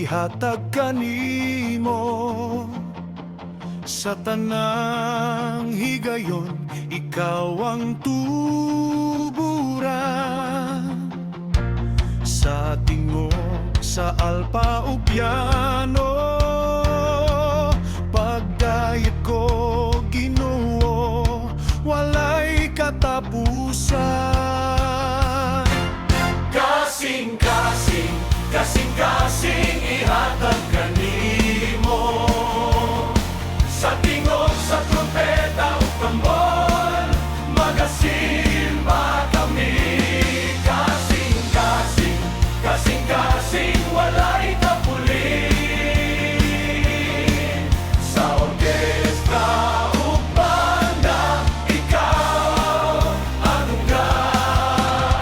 ihatag kanimo. Sa tanang higayon, ikaw ang tuburan. Sa tingog, sa alpa ug piano, pagdayeg ko Ginoo, walay katapusan. Kasing-kasing, kasing-kasing ihatag kanimo. Sa tingog, sa trumpeta ug tambor, magasimba kami. Kasing-kasing, kasing-kasing walay kapulin. Sa orkestra ug banda, ikaw ang gaguna.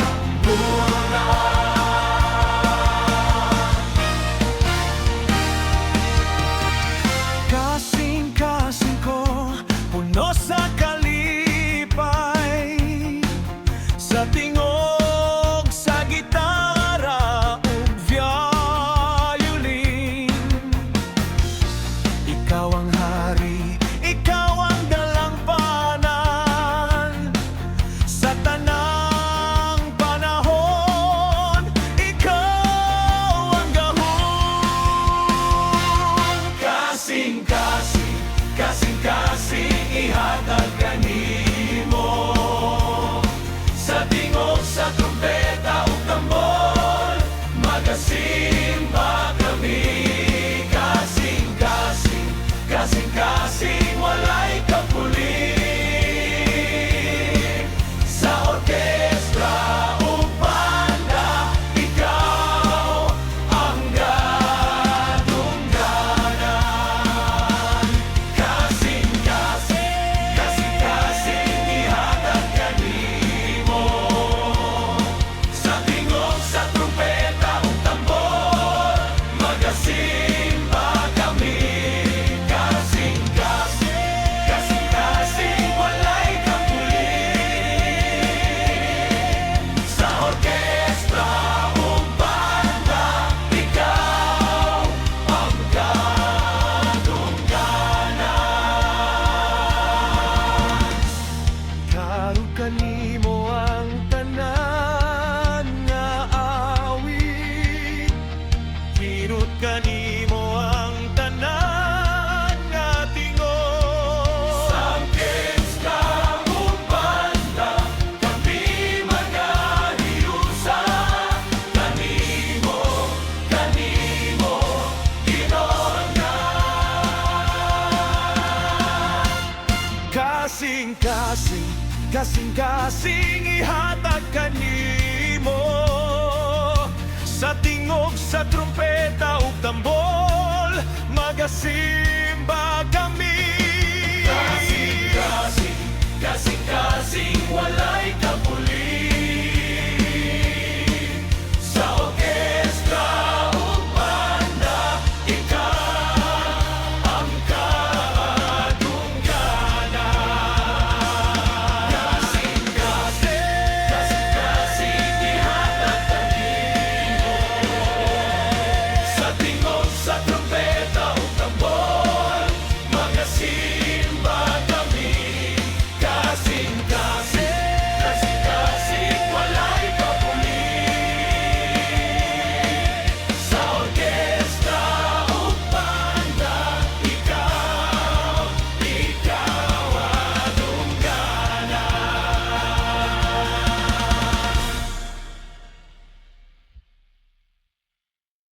Kasing-kasing ko, puno sa kalipay. Sa tingog, sa gitara ug violin. Ikaw ang hari, ikaw ang dalangpanan. Sa tanang panahon, ikaw ang gahom. Kasing-kasing, kasing-kasing ihatag kanimo. Sa tingog, sa trumpeta ug tambor, magasimba kami. Kasing-kasing, kasing-kasing walay kapulin. Sa orkestra ug banda, ikaw ang gadungganan. Kasing-kasing, kasing-kasing ihatag kanimo. Sa tingog, sa trumpeta ug tambor, magasimba kami. Kasing-kasing, kasing-kasing walay kapulin. Sa orkestra ug banda, ikaw ang gadungganan. Karug kanimo ang tanan nga awit, hirot kanimo ang tanan nga tingog. Sa orkestra ug banda, kami magahiusa. Kanimo, kanimo, Ginoo. Kasing-kasing, kasing-kasing ihatag kanimo. Sa tingog, sa trumpeta ug tambol, magasimba kami.